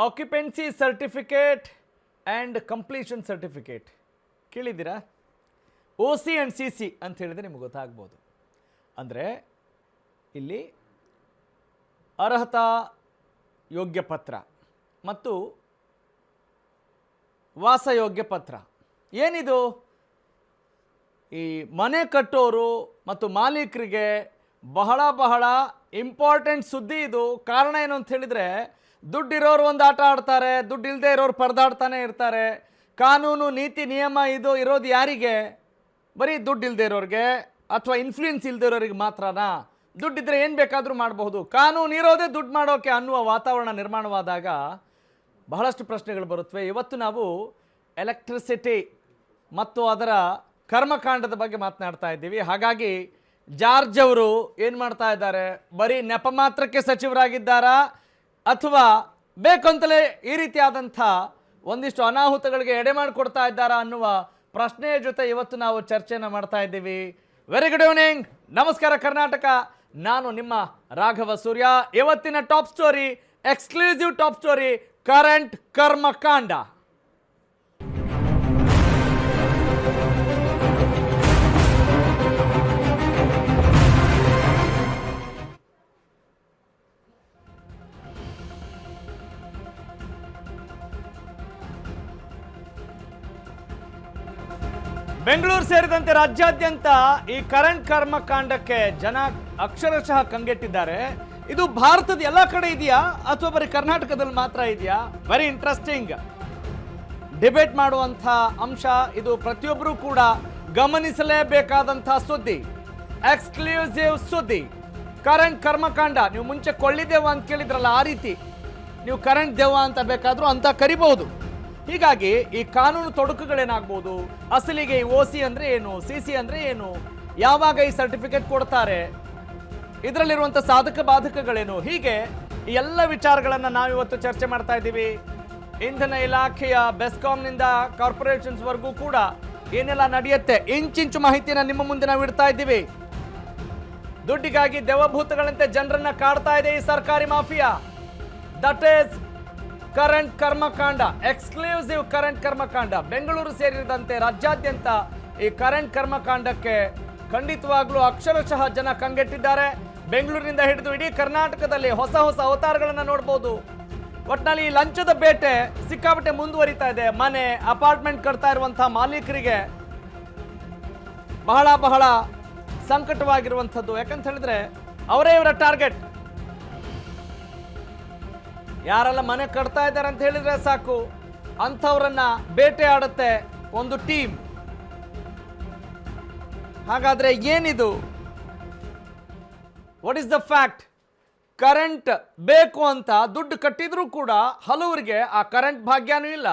Occupancy certificate and completion certificate ಕೇಳಿದ್ದೀರಾ? OC and CC ಅಂತ ಹೇಳಿದರೆ ನಿಮಗೆ ಗೊತ್ತಾಗ್ಬೋದು. ಅಂದರೆ ಇಲ್ಲಿ ಅರ್ಹತಾ ಯೋಗ್ಯ ಪತ್ರ ಮತ್ತು ವಾಸಯೋಗ್ಯ ಪತ್ರ. ಏನಿದು? ಈ ಮನೆ ಕಟ್ಟೋರು ಮತ್ತು ಮಾಲೀಕರಿಗೆ ಬಹಳ ಇಂಪಾರ್ಟೆಂಟ್ ಸುದ್ದಿ ಇದು. ಕಾರಣ ಏನು ಅಂತ ಹೇಳಿದರೆ, ದುಡ್ಡಿರೋರು ಒಂದು ಆಟ ಆಡ್ತಾರೆ, ದುಡ್ಡು ಇಲ್ಲದೆ ಇರೋರು ಪರದಾಡ್ತಾನೆ ಇರ್ತಾರೆ. ಕಾನೂನು ನೀತಿ ನಿಯಮ ಇದು ಇರೋದು ಯಾರಿಗೆ? ಬರೀ ದುಡ್ಡು ಇಲ್ಲದೆ ಇರೋರಿಗೆ ಅಥವಾ ಇನ್ಫ್ಲೂಯೆನ್ಸ್ ಇಲ್ಲದೆ ಇರೋರಿಗೆ ಮಾತ್ರನಾ? ದುಡ್ಡಿದ್ರೆ ಏನು ಬೇಕಾದರೂ ಮಾಡಬಹುದು, ಕಾನೂನು ಇರೋದೇ ದುಡ್ಡು ಮಾಡೋಕ್ಕೆ ಅನ್ನುವ ವಾತಾವರಣ ನಿರ್ಮಾಣವಾದಾಗ ಬಹಳಷ್ಟು ಪ್ರಶ್ನೆಗಳು ಬರುತ್ತವೆ. ಇವತ್ತು ನಾವು ಎಲೆಕ್ಟ್ರಿಸಿಟಿ ಮತ್ತು ಅದರ ಕರ್ಮಕಾಂಡದ ಬಗ್ಗೆ ಮಾತನಾಡ್ತಾ ಇದ್ದೀವಿ. ಹಾಗಾಗಿ ಜಾರ್ಜ್ ಅವರು ಏನು ಮಾಡ್ತಾ ಇದ್ದಾರೆ? ಬರೀ ನೆಪ ಮಾತ್ರಕ್ಕೆ ಸಚಿವರಾಗಿದ್ದಾರಾ ಅಥವಾ ಬೇಕಂತಲೇ ಈ ರೀತಿಯಾದಂಥ ಒಂದಿಷ್ಟು ಅನಾಹುತಗಳಿಗೆ ಎಡೆ ಮಾಡಿಕೊಡ್ತಾ ಇದ್ದಾರಾ ಅನ್ನುವ ಪ್ರಶ್ನೆಯ ಜೊತೆ ಇವತ್ತು ನಾವು ಚರ್ಚೆಯನ್ನು ಮಾಡ್ತಾ ಇದ್ದೀವಿ. ವೆರಿ ಗುಡ್ ಈವ್ನಿಂಗ್, ನಮಸ್ಕಾರ ಕರ್ನಾಟಕ. ನಾನು ನಿಮ್ಮ ರಾಘವ ಸೂರ್ಯ. ಇವತ್ತಿನ top story, exclusive top story, current ಕರ್ಮಕಾಂಡ. ಬೆಂಗಳೂರು ಸೇರಿದಂತೆ ರಾಜ್ಯಾದ್ಯಂತ ಈ ಕರೆಂಟ್ ಕರ್ಮಕಾಂಡಕ್ಕೆ ಜನ ಅಕ್ಷರಶಃ ಕಂಗೆಟ್ಟಿದ್ದಾರೆ. ಇದು ಭಾರತದ ಎಲ್ಲ ಕಡೆ ಇದೆಯಾ ಅಥವಾ ಬರೀ ಕರ್ನಾಟಕದಲ್ಲಿ ಮಾತ್ರ ಇದೆಯಾ? ವೆರಿ ಇಂಟ್ರೆಸ್ಟಿಂಗ್ ಡಿಬೇಟ್ ಮಾಡುವಂಥ ಅಂಶ ಇದು. ಪ್ರತಿಯೊಬ್ಬರೂ ಕೂಡ ಗಮನಿಸಲೇಬೇಕಾದಂಥ ಸುದ್ದಿ, ಎಕ್ಸ್ಕ್ಲೂಸಿವ್ ಸುದ್ದಿ, ಕರೆಂಟ್ ಕರ್ಮಕಾಂಡ. ನೀವು ಮುಂಚೆ ಕೊಳ್ಳಿದೇವ ಅಂತ ಕೇಳಿದ್ರಲ್ಲ, ಆ ರೀತಿ ನೀವು ಕರೆಂಟ್ ದೇವ ಅಂತ ಬೇಕಾದರೂ ಅಂತ ಕರಿಬಹುದು. ಹೀಗಾಗಿ ಈ ಕಾನೂನು ತೊಡಕುಗಳೇನಾಗ್ಬೋದು? ಅಸಲಿಗೆ ಈ OC ಅಂದರೆ ಏನು, CC ಅಂದರೆ ಏನು, ಯಾವಾಗ ಈ ಸರ್ಟಿಫಿಕೇಟ್ ಕೊಡ್ತಾರೆ, ಇದರಲ್ಲಿರುವಂಥ ಸಾಧಕ ಬಾಧಕಗಳೇನು, ಹೀಗೆ ಈ ಎಲ್ಲ ವಿಚಾರಗಳನ್ನು ನಾವಿವತ್ತು ಚರ್ಚೆ ಮಾಡ್ತಾ ಇದ್ದೀವಿ. ಇಂಧನ ಇಲಾಖೆಯ ಬೆಸ್ಕಾಂನಿಂದ ಕಾರ್ಪೊರೇಷನ್ಸ್ವರೆಗೂ ಕೂಡ ಏನೆಲ್ಲ ನಡೆಯುತ್ತೆ, ಇಂಚಿಂಚು ಮಾಹಿತಿಯನ್ನು ನಿಮ್ಮ ಮುಂದೆ ನಾವು ಇಡ್ತಾ ಇದ್ದೀವಿ. ದುಡ್ಡಿಗಾಗಿ ದೇವಭೂತಗಳಂತೆ ಜನರನ್ನ ಕಾಡ್ತಾ ಇದೆ ಈ ಸರ್ಕಾರಿ ಮಾಫಿಯಾ. ದಟ್ ಈಸ್ ಕರೆಂಟ್ ಕರ್ಮಕಾಂಡ, ಎಕ್ಸ್ಕ್ಲೂಸಿವ್ ಕರೆಂಟ್ ಕರ್ಮಕಾಂಡ. ಬೆಂಗಳೂರು ಸೇರಿದಂತೆ ರಾಜ್ಯಾದ್ಯಂತ ಈ ಕರೆಂಟ್ ಕರ್ಮಕಾಂಡಕ್ಕೆ ಖಂಡಿತವಾಗ್ಲೂ ಅಕ್ಷರಶಃ ಜನ ಕಂಗೆಟ್ಟಿದ್ದಾರೆ. ಬೆಂಗಳೂರಿನಿಂದ ಹಿಡಿದು ಇಡೀ ಕರ್ನಾಟಕದಲ್ಲಿ ಹೊಸ ಅವತಾರಗಳನ್ನು ನೋಡ್ಬೋದು. ಒಟ್ಟಿನಲ್ಲಿ ಈ ಲಂಚದ ಬೇಟೆ ಸಿಕ್ಕಾಪಟ್ಟೆ ಮುಂದುವರಿತಾ ಇದೆ. ಮನೆ ಅಪಾರ್ಟ್ಮೆಂಟ್ ಕಟ್ತಾ ಇರುವಂತಹ ಮಾಲೀಕರಿಗೆ ಬಹಳ ಸಂಕಟವಾಗಿರುವಂಥದ್ದು. ಯಾಕಂತ ಹೇಳಿದ್ರೆ ಅವರೇ ಇವರ ಟಾರ್ಗೆಟ್. ಯಾರೆಲ್ಲ ಮನೆ ಕಟ್ತಾ ಇದ್ದಾರೆ ಅಂತ ಹೇಳಿದ್ರೆ ಸಾಕು, ಅಂಥವ್ರನ್ನ ಬೇಟೆ ಆಡುತ್ತೆ ಒಂದು ಟೀಮ್. ಹಾಗಾದ್ರೆ ಏನಿದು? What is the fact? Current ಬೇಕು ಅಂತ ದುಡ್ಡು ಕಟ್ಟಿದ್ರೂ ಕೂಡ ಹಲವರಿಗೆ ಆ ಕರೆಂಟ್ ಭಾಗ್ಯನೂ ಇಲ್ಲ,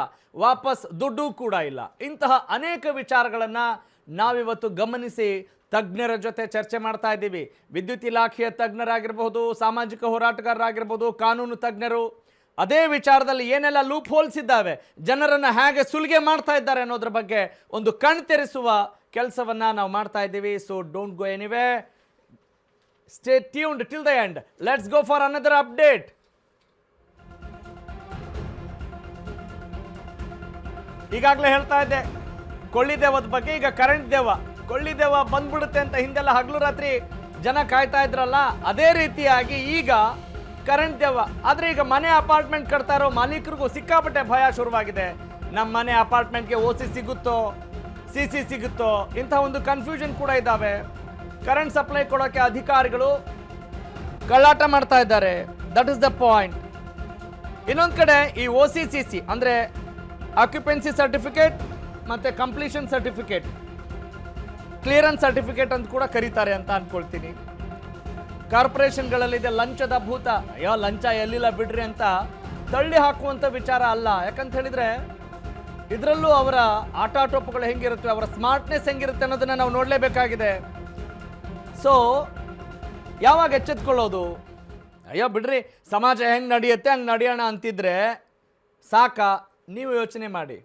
ವಾಪಸ್ ದುಡ್ಡು ಕೂಡ ಇಲ್ಲ. ಇಂತಹ ಅನೇಕ ವಿಚಾರಗಳನ್ನು ನಾವಿವತ್ತು ಗಮನಿಸಿ ತಜ್ಞರ ಜೊತೆ ಚರ್ಚೆ ಮಾಡ್ತಾ ಇದ್ದೀವಿ. ವಿದ್ಯುತ್ ಇಲಾಖೆಯ ತಜ್ಞರಾಗಿರ್ಬೋದು, ಸಾಮಾಜಿಕ ಹೋರಾಟಗಾರರಾಗಿರ್ಬೋದು, ಕಾನೂನು ತಜ್ಞರು. ಅದೇ ವಿಚಾರದಲ್ಲಿ ಏನೆಲ್ಲ ಲೂಪ್ ಹೋಲ್ಸ್ ಇದ್ದಾವೆ, ಜನರನ್ನು ಹೇಗೆ ಸುಲಿಗೆ ಮಾಡ್ತಾ ಇದ್ದಾರೆ ಅನ್ನೋದ್ರ ಬಗ್ಗೆ ಒಂದು ಕಣ್ತೆರೆಸುವ ಕೆಲಸವನ್ನು ನಾವು ಮಾಡ್ತಾ ಇದ್ದೀವಿ. So don't go anyway, stay tuned till the end. Let's go for another update. ಈಗಾಗಲೇ ಹೇಳ್ತಾ ಇದ್ದೆ ಕೊಳ್ಳಿದೇವದ ಬಗ್ಗೆ. ಈಗ ಕರೆಂಟ್ ದೇವ, ಕೊಳ್ಳಿದೇವ ಬಂದ್ಬಿಡುತ್ತೆ ಅಂತ ಹಿಂದೆಲ್ಲ ಹಗಲು ರಾತ್ರಿ ಜನ ಕಾಯ್ತಾ ಇದ್ರಲ್ಲ, ಅದೇ ರೀತಿಯಾಗಿ ಈಗ ಕರೆಂಟ್ ದೇವ. ಆದರೆ ಈಗ ಮನೆ ಅಪಾರ್ಟ್ಮೆಂಟ್ ಕಟ್ತಾ ಇರೋ ಮಾಲೀಕರಿಗೂ ಸಿಕ್ಕಾಪಟ್ಟೆ ಭಯ ಶುರುವಾಗಿದೆ. ನಮ್ಮ ಮನೆ ಅಪಾರ್ಟ್ಮೆಂಟ್ಗೆ OC ಸಿಗುತ್ತೋ, CC ಸಿಗುತ್ತೋ, ಇಂಥ ಒಂದು ಕನ್ಫ್ಯೂಷನ್ ಕೂಡ ಇದ್ದಾವೆ. ಕರೆಂಟ್ ಸಪ್ಲೈ ಕೊಡೋಕ್ಕೆ ಅಧಿಕಾರಿಗಳು ಕಳ್ಳಾಟ ಮಾಡ್ತಾ ಇದ್ದಾರೆ. That is the point. ಇನ್ನೊಂದು ಕಡೆ ಈ OC CC ಅಂದರೆ ಆಕ್ಯುಪೆನ್ಸಿ ಸರ್ಟಿಫಿಕೇಟ್ ಮತ್ತು ಕಂಪ್ಲೀಷನ್ ಸರ್ಟಿಫಿಕೇಟ್, ಕ್ಲಿಯರೆನ್ಸ್ ಸರ್ಟಿಫಿಕೇಟ್ ಅಂತ ಕೂಡ ಕರೀತಾರೆ ಅಂತ ಅಂದ್ಕೊಳ್ತೀನಿ. ಕಾರ್ಪೊರೇಷನ್ಗಳಲ್ಲಿದೆ ಲಂಚದ ಭೂತ. ಅಯ್ಯೋ ಲಂಚ ಎಲ್ಲಿಲ್ಲ ಬಿಡ್ರಿ ಅಂತ ತಳ್ಳಿ ಹಾಕುವಂಥ ವಿಚಾರ ಅಲ್ಲ. ಯಾಕಂತ ಹೇಳಿದರೆ ಇದರಲ್ಲೂ ಅವರ ಆಟಾಟೋಪಗಳು ಹೆಂಗಿರುತ್ತೆ, ಅವರ ಸ್ಮಾರ್ಟ್ನೆಸ್ ಹೆಂಗಿರುತ್ತೆ ಅನ್ನೋದನ್ನು ನಾವು ನೋಡಲೇಬೇಕಾಗಿದೆ. ಸೊ ಯಾವಾಗ ಎಚ್ಚೆತ್ಕೊಳ್ಳೋದು? ಅಯ್ಯೋ ಬಿಡ್ರಿ, ಸಮಾಜ ಹೆಂಗೆ ನಡೆಯುತ್ತೆ ಹಂಗೆ ನಡೆಯೋಣ ಅಂತಿದ್ರೆ ಸಾಕಾ? ನೀವು ಯೋಚನೆ ಮಾಡಿ.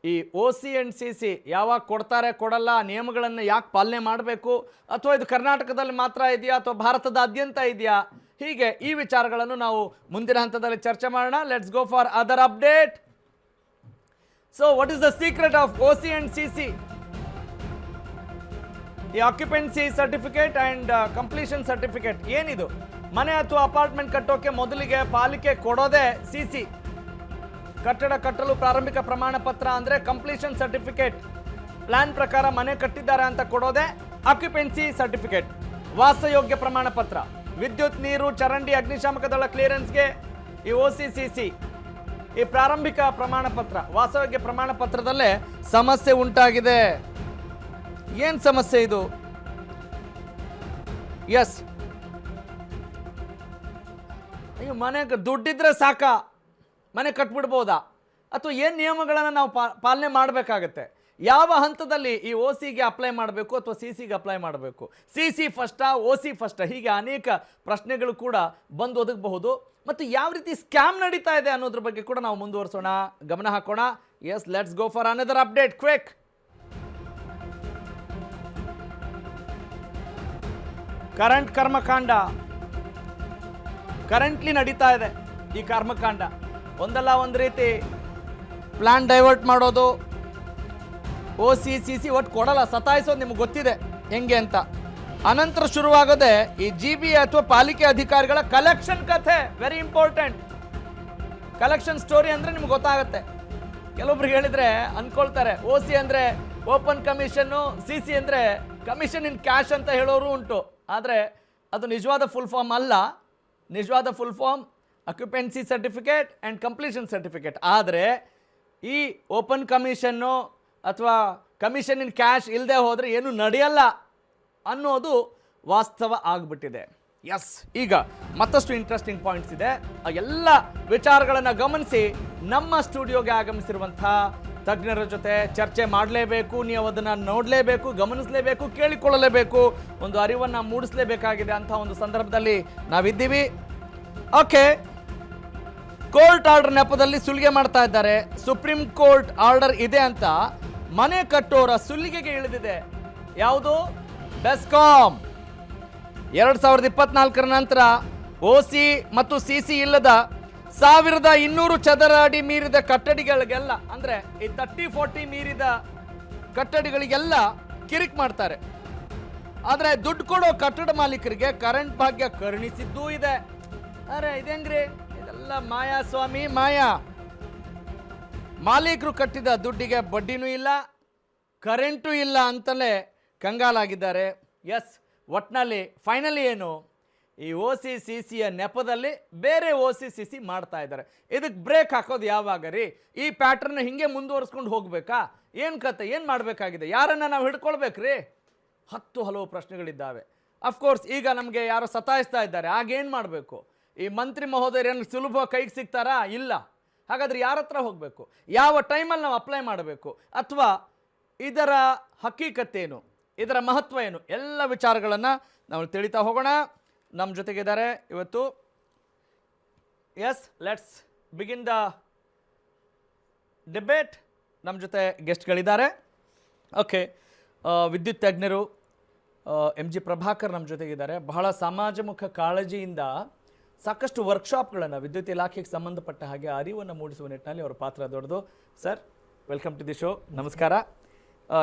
ಈ OC ಆ್ಯಂಡ್ CC ಯಾವಾಗ ಕೊಡ್ತಾರೆ ಕೊಡಲ್ಲ, ನಿಯಮಗಳನ್ನು ಯಾಕೆ ಪಾಲನೆ ಮಾಡಬೇಕು, ಅಥವಾ ಇದು ಕರ್ನಾಟಕದಲ್ಲಿ ಮಾತ್ರ ಇದೆಯಾ ಅಥವಾ ಭಾರತದಾದ್ಯಂತ ಇದೆಯಾ, ಹೀಗೆ ಈ ವಿಚಾರಗಳನ್ನು ನಾವು ಮುಂದಿನ ಹಂತದಲ್ಲಿ ಚರ್ಚೆ ಮಾಡೋಣ. Let's go for other update. So what is the secret of OC and CC? ಈ occupancy certificate and completion certificate ಏನಿದು? ಮನೆ ಅಥವಾ ಅಪಾರ್ಟ್ಮೆಂಟ್ ಕಟ್ಟೋಕೆ ಮೊದಲಿಗೆ ಪಾಲಿಕೆ ಕೊಡೋದೇ CC. ಕಟ್ಟಡ ಕಟ್ಟಲು ಪ್ರಾರಂಭಿಕ ಪ್ರಮಾಣ ಪತ್ರ ಅಂದರೆ ಕಂಪ್ಲೀಷನ್ ಸರ್ಟಿಫಿಕೇಟ್. ಪ್ಲಾನ್ ಪ್ರಕಾರ ಮನೆ ಕಟ್ಟಿದ್ದಾರೆ ಅಂತ ಕೊಡೋದೇ ಆಕ್ಯುಪೆನ್ಸಿ ಸರ್ಟಿಫಿಕೇಟ್. ವಾಸಯೋಗ್ಯ ಪ್ರಮಾಣ ಪತ್ರ, ವಿದ್ಯುತ್, ನೀರು, ಚರಂಡಿ, ಅಗ್ನಿಶಾಮಕ ದಳ ಕ್ಲಿಯರೆನ್ಸ್ಗೆ ಈ OC CC. ಈ ಪ್ರಾರಂಭಿಕ ಪ್ರಮಾಣ ಪತ್ರ, ವಾಸಯೋಗ್ಯ ಪ್ರಮಾಣ ಪತ್ರದಲ್ಲೇ ಸಮಸ್ಯೆ ಉಂಟಾಗಿದೆ. ಏನ್ ಸಮಸ್ಯೆ ಇದು? ಎಸ್, ಅಯ್ಯೋ ಮನೆಗೆ ದುಡ್ಡಿದ್ರೆ ಸಾಕ ಮನೆ ಕಟ್ಬಿಡ್ಬೋದಾ? ಅಥವಾ ಏನು ನಿಯಮಗಳನ್ನು ನಾವು ಪಾಲನೆ ಮಾಡಬೇಕಾಗತ್ತೆ? ಯಾವ ಹಂತದಲ್ಲಿ ಈ OCಗೆ ಅಪ್ಲೈ ಮಾಡಬೇಕು ಅಥವಾ CCಗೆ ಅಪ್ಲೈ ಮಾಡಬೇಕು? CC ಫಸ್ಟಾ OC ಫಸ್ಟಾ? ಹೀಗೆ ಅನೇಕ ಪ್ರಶ್ನೆಗಳು ಕೂಡ ಬಂದು ಒದಗಬಹುದು. ಮತ್ತು ಯಾವ ರೀತಿ ಸ್ಕ್ಯಾಮ್ ನಡೀತಾ ಇದೆ ಅನ್ನೋದ್ರ ಬಗ್ಗೆ ಕೂಡ ನಾವು ಮುಂದುವರಿಸೋಣ, ಗಮನ ಹಾಕೋಣ. Yes, let's go for another update quick. Current ಕರ್ಮಕಾಂಡ ಕರೆಂಟ್ಲಿ ನಡೀತಾ ಇದೆ. ಈ ಕರ್ಮಕಾಂಡ ಒಂದಲ್ಲ ಒಂದು ರೀತಿ ಪ್ಲಾನ್ ಡೈವರ್ಟ್ ಮಾಡೋದು, OC CC ಒಟ್ಟು ಕೊಡಲ್ಲ, ಸತಾಯಿಸೋದು ನಿಮ್ಗೆ ಗೊತ್ತಿದೆ ಹೆಂಗೆ ಅಂತ. ಅನಂತರ ಶುರುವಾಗೋದೆ ಈ GB ಅಥವಾ ಪಾಲಿಕೆ ಅಧಿಕಾರಿಗಳ ಕಲೆಕ್ಷನ್ ಕಥೆ. Very important. ಕಲೆಕ್ಷನ್ ಸ್ಟೋರಿ ಅಂದರೆ ನಿಮ್ಗೆ ಗೊತ್ತಾಗುತ್ತೆ. ಕೆಲವೊಬ್ರಿಗೆ ಹೇಳಿದ್ರೆ ಅನ್ಕೊಳ್ತಾರೆ OC ಅಂದರೆ ಓಪನ್ ಕಮಿಷನ್ನು, CC ಅಂದರೆ ಕಮಿಷನ್ ಇನ್ ಕ್ಯಾಶ್ ಅಂತ ಹೇಳೋರು ಉಂಟು. ಆದರೆ ಅದು ನಿಜವಾದ ಫುಲ್ ಫಾರ್ಮ್ ಅಲ್ಲ. ನಿಜವಾದ full form occupancy certificate and completion certificate. ಆದರೆ ಈ ಓಪನ್ ಕಮಿಷನ್ನು ಅಥವಾ ಕಮಿಷನ್ ಇನ್ ಕ್ಯಾಶ್ ಇಲ್ಲದೆ ಹೋದರೆ ಏನು ನಡೆಯಲ್ಲ ಅನ್ನೋದು ವಾಸ್ತವ ಆಗಿಬಿಟ್ಟಿದೆ. ಎಸ್, ಈಗ ಮತ್ತಷ್ಟು ಇಂಟ್ರೆಸ್ಟಿಂಗ್ ಪಾಯಿಂಟ್ಸ್ ಇದೆ. ಆ ಎಲ್ಲ ವಿಚಾರಗಳನ್ನು ಗಮನಿಸಿ ನಮ್ಮ ಸ್ಟುಡಿಯೋಗೆ ಆಗಮಿಸಿರುವಂಥ ತಜ್ಞರ ಜೊತೆ ಚರ್ಚೆ ಮಾಡಲೇಬೇಕು. ನೀವು ಅದನ್ನು ನೋಡಲೇಬೇಕು, ಗಮನಿಸಲೇಬೇಕು, ಕೇಳಿಕೊಳ್ಳಲೇಬೇಕು, ಒಂದು ಅರಿವನ್ನು ಮೂಡಿಸಲೇಬೇಕಾಗಿದೆ ಅಂತ ಒಂದು ಸಂದರ್ಭದಲ್ಲಿ ನಾವಿದ್ದೀವಿ. ಓಕೆ, ಕೋರ್ಟ್ ಆರ್ಡರ್ ನೆಪದಲ್ಲಿ ಸುಲಿಗೆ ಮಾಡ್ತಾ ಇದ್ದಾರೆ. ಸುಪ್ರೀಂ ಕೋರ್ಟ್ ಆರ್ಡರ್ ಇದೆ ಅಂತ ಮನೆ ಕಟ್ಟೋರ ಸುಲಿಗೆಗೆ ಇಳಿದಿದೆ. ಯಾವುದು? ಬೆಸ್ಕಾಂ. 2024 ನಂತರ OC ಮತ್ತು CC ಇಲ್ಲದ 1200 ಚದರ ಅಡಿ ಮೀರಿದ ಕಟ್ಟಡಗಳಿಗೆಲ್ಲ, ಅಂದರೆ ಈ 30-40 ಮೀರಿದ ಕಟ್ಟಡಗಳಿಗೆಲ್ಲ ಕಿರಿಕ್ ಮಾಡ್ತಾರೆ. ಆದರೆ ದುಡ್ಡು ಕೊಡೋ ಕಟ್ಟಡ ಮಾಲೀಕರಿಗೆ ಕರೆಂಟ್ ಭಾಗ್ಯ ಕರುಣಿಸಿದ್ದೂ ಇದೆ. ಅರೆ ಇದೇಂಗ್ರಿ, ಇದೆಲ್ಲ ಮಾಯಾ ಸ್ವಾಮಿ, ಮಾಯಾ. ಮಾಲೀಕರು ಕಟ್ಟಿದ ದುಡ್ಡಿಗೆ ಬಡ್ಡಿನೂ ಇಲ್ಲ, ಕರೆಂಟು ಇಲ್ಲ ಅಂತಲೇ ಕಂಗಾಲಾಗಿದ್ದಾರೆ. ಎಸ್, ಒಟ್ನಲ್ಲಿ ಫೈನಲಿ ಏನು, ಈ OC CCಯ ನೆಪದಲ್ಲಿ ಬೇರೆ OC CC ಮಾಡ್ತಾ ಇದ್ದಾರೆ. ಇದಕ್ಕೆ ಬ್ರೇಕ್ ಹಾಕೋದು ಯಾವಾಗ ರೀ? ಈ ಪ್ಯಾಟ್ರನ್ ಹಿಂಗೆ ಮುಂದುವರಿಸ್ಕೊಂಡು ಹೋಗ್ಬೇಕಾ? ಏನು ಕತೆ, ಏನು ಮಾಡಬೇಕಾಗಿದೆ? ಯಾರನ್ನು ನಾವು ಹಿಡ್ಕೊಳ್ಬೇಕ್ರಿ? ಹಲವು ಪ್ರಶ್ನೆಗಳಿದ್ದಾವೆ. ಅಫ್ಕೋರ್ಸ್ ಈಗ ನಮಗೆ ಯಾರೋ ಸತಾಯಿಸ್ತಾ ಇದ್ದಾರೆ, ಆಗೇನು ಮಾಡಬೇಕು? ಈ ಮಂತ್ರಿ ಮಹೋದಯರೇನು ಸುಲಭ ಕೈಗೆ ಸಿಗ್ತಾರಾ? ಇಲ್ಲ. ಹಾಗಾದ್ರೆ ಯಾರ ಹತ್ರ ಹೋಗಬೇಕು? ಯಾವ ಟೈಮಲ್ಲಿ ನಾವು ಅಪ್ಲೈ ಮಾಡಬೇಕು? ಅಥವಾ ಇದರ ಹಕ್ಕೀಕತ್ತೇನು, ಇದರ ಮಹತ್ವ ಏನು? ಎಲ್ಲ ವಿಚಾರಗಳನ್ನು ನಾವು ತಿಳಿತಾ ಹೋಗೋಣ. ನಮ್ಮ ಜೊತೆಗಿದ್ದಾರೆ ಇವತ್ತು. Yes, let's begin the debate. ನಮ್ಮ ಜೊತೆ ಗೆಸ್ಟ್ಗಳಿದ್ದಾರೆ. ಓಕೆ, ವಿದ್ಯುತ್ ತಜ್ಞರು MG ಪ್ರಭಾಕರ್ ನಮ್ಮ ಜೊತೆಗಿದ್ದಾರೆ. ಬಹಳ ಸಮಾಜಮುಖ ಕಾಳಜಿಯಿಂದ ಸಾಕಷ್ಟು ವರ್ಕ್ಶಾಪ್ಗಳನ್ನು ವಿದ್ಯುತ್ ಇಲಾಖೆಗೆ ಸಂಬಂಧಪಟ್ಟ ಹಾಗೆ ಅರಿವನ್ನು ಮೂಡಿಸುವ ನಿಟ್ಟಿನಲ್ಲಿ ಅವರ ಪಾತ್ರ ದೊಡ್ಡದು. Sir, welcome to the show. ನಮಸ್ಕಾರ.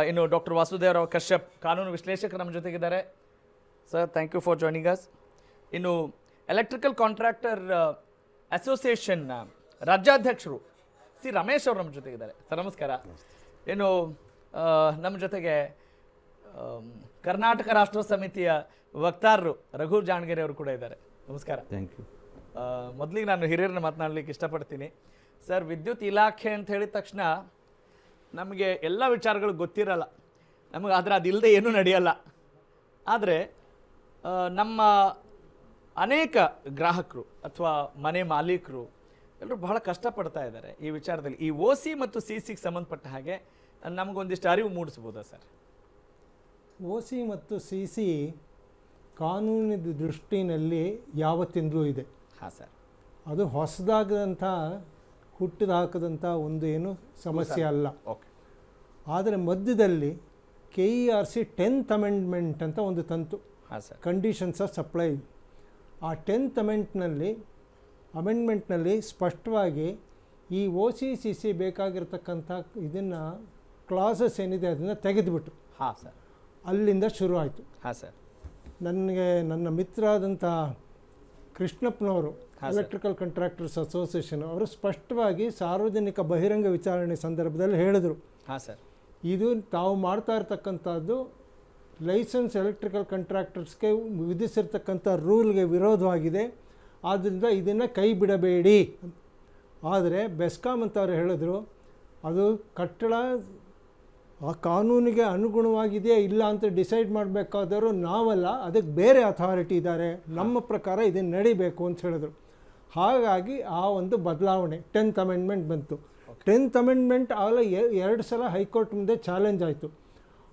ಇನ್ನು ಡಾಕ್ಟರ್ ವಾಸುದೇವರಾವ್ ಕಶ್ಯಪ್, ಕಾನೂನು ವಿಶ್ಲೇಷಕರು ನಮ್ಮ ಜೊತೆಗಿದ್ದಾರೆ. Sir, thank you for joining us. ಇನ್ನು ಎಲೆಕ್ಟ್ರಿಕಲ್ ಕಾಂಟ್ರಾಕ್ಟರ್ ಅಸೋಸಿಯೇಷನ್ ರಾಜ್ಯಾಧ್ಯಕ್ಷರು ಸಿ ರಮೇಶ್ ಅವರು ನಮ್ಮ ಜೊತೆಗಿದ್ದಾರೆ. ಸರ್, ನಮಸ್ಕಾರ. ಇನ್ನು ನಮ್ಮ ಜೊತೆಗೆ ಕರ್ನಾಟಕ ರಾಷ್ಟ್ರ ಸಮಿತಿಯ ವಕ್ತಾರರು ರಘು ಜಾಣಗೆರೆ ಅವರು ಕೂಡ ಇದ್ದಾರೆ. ನಮಸ್ಕಾರ. Thank you. ಮೊದಲಿಗೆ ನಾನು ಹಿರಿಯರನ್ನ ಮಾತನಾಡಲಿಕ್ಕೆ ಇಷ್ಟಪಡ್ತೀನಿ. ಸರ್, ವಿದ್ಯುತ್ ಇಲಾಖೆ ಅಂತ ಹೇಳಿದ ತಕ್ಷಣ ನಮಗೆ ಎಲ್ಲ ವಿಚಾರಗಳು ಗೊತ್ತಿರಲ್ಲ, ನಮಗೆ ಆದರೆ ಅದಿಲ್ಲದೆ ಏನೂ ನಡೆಯಲ್ಲ. ಆದರೆ ನಮ್ಮ ಅನೇಕ ಗ್ರಾಹಕರು ಅಥವಾ ಮನೆ ಮಾಲೀಕರು ಎಲ್ಲರೂ ಬಹಳ ಕಷ್ಟಪಡ್ತಾ ಇದ್ದಾರೆ ಈ ವಿಚಾರದಲ್ಲಿ. ಈ OC ಮತ್ತು CCಗೆ ಸಂಬಂಧಪಟ್ಟ ಹಾಗೆ ನಮಗೊಂದಿಷ್ಟು ಅರಿವು ಮೂಡಿಸ್ಬೋದಾ ಸರ್? OC ಮತ್ತು CC ಕಾನೂನಿನ ದೃಷ್ಟಿನಲ್ಲಿ ಯಾವತ್ತಿಂದಲೂ ಇದೆ. ಹಾಂ ಸರ್. ಅದು ಹೊಸದಾಗದಂಥ ಹುಟ್ಟಿದ ಹಾಕದಂಥ ಒಂದು ಏನು ಸಮಸ್ಯೆ ಅಲ್ಲ. ಓಕೆ. ಆದರೆ ಮಧ್ಯದಲ್ಲಿ KERC 10th ಅಮೆಂಡ್ಮೆಂಟ್ ಅಂತ ಒಂದು ತಂತು. ಹಾಂ ಸರ್. Conditions of supply. ಆ 10th ಅಮೆಂಡ್ಮೆಂಟ್ನಲ್ಲಿ ಸ್ಪಷ್ಟವಾಗಿ ಈ OCCC ಬೇಕಾಗಿರ್ತಕ್ಕಂಥ ಇದನ್ನು ಕ್ಲಾಸಸ್ ಏನಿದೆ ಅದನ್ನು ತೆಗೆದುಬಿಟ್ರು. ಹಾಂ ಸರ್. ಅಲ್ಲಿಂದ ಶುರು ಆಯಿತು. ಹಾಂ ಸರ್. ನನಗೆ ನನ್ನ ಮಿತ್ರ ಆದಂಥ ಕೃಷ್ಣಪ್ಪನವರು, ಎಲೆಕ್ಟ್ರಿಕಲ್ ಕಾಂಟ್ರಾಕ್ಟರ್ಸ್ ಅಸೋಸಿಯೇಷನ್, ಅವರು ಸ್ಪಷ್ಟವಾಗಿ ಸಾರ್ವಜನಿಕ ಬಹಿರಂಗ ವಿಚಾರಣೆ ಸಂದರ್ಭದಲ್ಲಿ ಹೇಳಿದರು, ಹಾಂ ಸರ್, ಇದು ತಾವು ಮಾಡ್ತಾ ಇರ್ತಕ್ಕಂಥದ್ದು ಲೈಸೆನ್ಸ್ ಎಲೆಕ್ಟ್ರಿಕಲ್ ಕಾಂಟ್ರಾಕ್ಟರ್ಸ್ಗೆ ವಿಧಿಸಿರ್ತಕ್ಕಂಥ ರೂಲ್ಗೆ ವಿರೋಧವಾಗಿದೆ, ಆದ್ದರಿಂದ ಇದನ್ನು ಕೈ ಬಿಡಬೇಡಿ. ಆದರೆ ಬೆಸ್ಕಾಮ್ ಅಂತವ್ರು ಹೇಳಿದ್ರು, ಅದು ಕಟ್ಟಡ ಆ ಕಾನೂನಿಗೆ ಅನುಗುಣವಾಗಿದೆಯಾ ಇಲ್ಲ ಅಂತ ಡಿಸೈಡ್ ಮಾಡಬೇಕಾದರೂ ನಾವಲ್ಲ, ಅದಕ್ಕೆ ಬೇರೆ ಅಥಾರಿಟಿ ಇದ್ದಾರೆ, ನಮ್ಮ ಪ್ರಕಾರ ಇದನ್ನು ನಡಿಬೇಕು ಅಂತ ಹೇಳಿದ್ರು. ಹಾಗಾಗಿ ಆ ಒಂದು ಬದಲಾವಣೆ 10th ಅಮೆಂಡ್ಮೆಂಟ್ ಬಂತು. 10th ಅಮೆಂಡ್ಮೆಂಟ್ ಆಗಲೇ 2 ಸಲ ಹೈಕೋರ್ಟ್ ಮುಂದೆ ಚಾಲೆಂಜ್ ಆಯಿತು.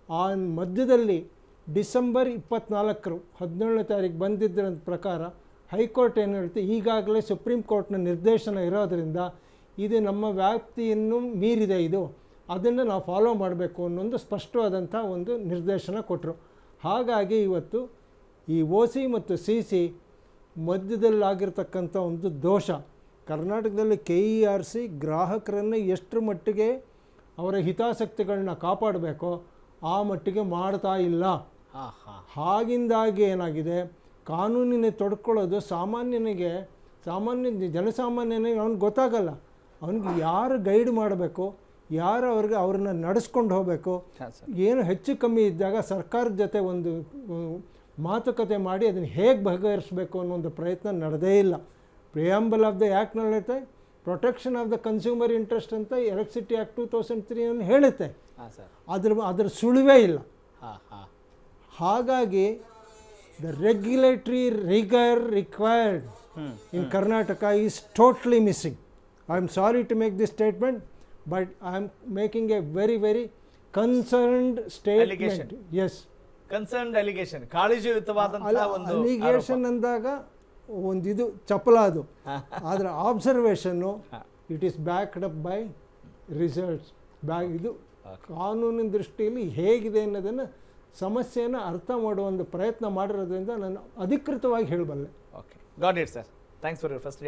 ಆ ಮಧ್ಯದಲ್ಲಿ ಡಿಸೆಂಬರ್ 24 17ನೇ ತಾರೀಕು ಬಂದಿದ್ದರ ಪ್ರಕಾರ ಹೈಕೋರ್ಟ್ ಏನು ಹೇಳ್ತು, ಈಗಾಗಲೇ ಸುಪ್ರೀಂ ಕೋರ್ಟ್ನ ನಿರ್ದೇಶನ ಇರೋದರಿಂದ ಇದು ನಮ್ಮ ವ್ಯಾಪ್ತಿಯನ್ನು ಮೀರಿದೆ, ಇದು ಅದನ್ನು ನಾವು ಫಾಲೋ ಮಾಡಬೇಕು ಅನ್ನೊಂದು ಸ್ಪಷ್ಟವಾದಂಥ ಒಂದು ನಿರ್ದೇಶನ ಕೊಟ್ಟರು. ಹಾಗಾಗಿ ಇವತ್ತು ಈ OC ಮತ್ತು CC ಮಧ್ಯದಲ್ಲಾಗಿರ್ತಕ್ಕಂಥ ಒಂದು ದೋಷ, ಕರ್ನಾಟಕದಲ್ಲಿ KERC ಗ್ರಾಹಕರನ್ನು ಎಷ್ಟರ ಮಟ್ಟಿಗೆ ಅವರ ಹಿತಾಸಕ್ತಿಗಳನ್ನ ಕಾಪಾಡಬೇಕೋ ಆ ಮಟ್ಟಿಗೆ ಮಾಡ್ತಾ ಇಲ್ಲ. ಹಾಗಿಂದಾಗಿ ಏನಾಗಿದೆ, ಕಾನೂನಿನ ತೊಡ್ಕೊಳ್ಳೋದು ಜನಸಾಮಾನ್ಯನಿಗೆ ಅವ್ನಿಗೆ ಗೊತ್ತಾಗಲ್ಲ. ಅವ್ನಿಗೆ ಯಾರು ಗೈಡ್ ಮಾಡಬೇಕು, ಯಾರು ಅವ್ರನ್ನ ನಡೆಸ್ಕೊಂಡು ಹೋಗಬೇಕು, ಏನು ಹೆಚ್ಚು ಕಮ್ಮಿ ಇದ್ದಾಗ ಸರ್ಕಾರದ ಜೊತೆ ಒಂದು ಮಾತುಕತೆ ಮಾಡಿ ಅದನ್ನು ಹೇಗೆ ಬಗೆಹರಿಸಬೇಕು ಅನ್ನೋ ಒಂದು ಪ್ರಯತ್ನ ನಡೆದೇ ಇಲ್ಲ. ಪ್ರಿಯಾಂಬಲ್ ಆಫ್ ದ ಆ್ಯಕ್ಟ್ನಲ್ಲಿ ಹೇಳುತ್ತೆ, protection of the consumer interest ಅಂತ ಎಲೆಕ್ಟ್ರಿಸಿಟಿ ಆ್ಯಕ್ಟ್ 2003 ಅನ್ನು ಹೇಳುತ್ತೆ, ಅದ್ರ ಸುಳಿವೇ ಇಲ್ಲ. ಹಾಗಾಗಿ the regulatory rigour required in Karnataka is totally missing. I am sorry to make this statement, but I am making a very, very concerned statement. Allegation. Yes. Concerned allegation. ಕಾಳಜಿಯುತವಾದಂತಹ ಒಂದು allegation ಅಂದಾಗ ಒಂದು ಇದು ಚಪಲ ಅದು. ಆದರೆ ಆಬ್ಸರ್ವೇಷನ್ನು it is backed up by results. ಇದು ಕಾನೂನಿನ ದೃಷ್ಟಿಯಲ್ಲಿ ಹೇಗಿದೆ ಅನ್ನೋದನ್ನು ಸಮಸ್ಯೆಯನ್ನು ಅರ್ಥ ಮಾಡುವ ಒಂದು ಪ್ರಯತ್ನ ಮಾಡಿರೋದ್ರಿಂದ ನಾನು ಅಧಿಕೃತವಾಗಿ ಹೇಳಬಲ್ಲೆ. Okay, got it sir. Thanks for your first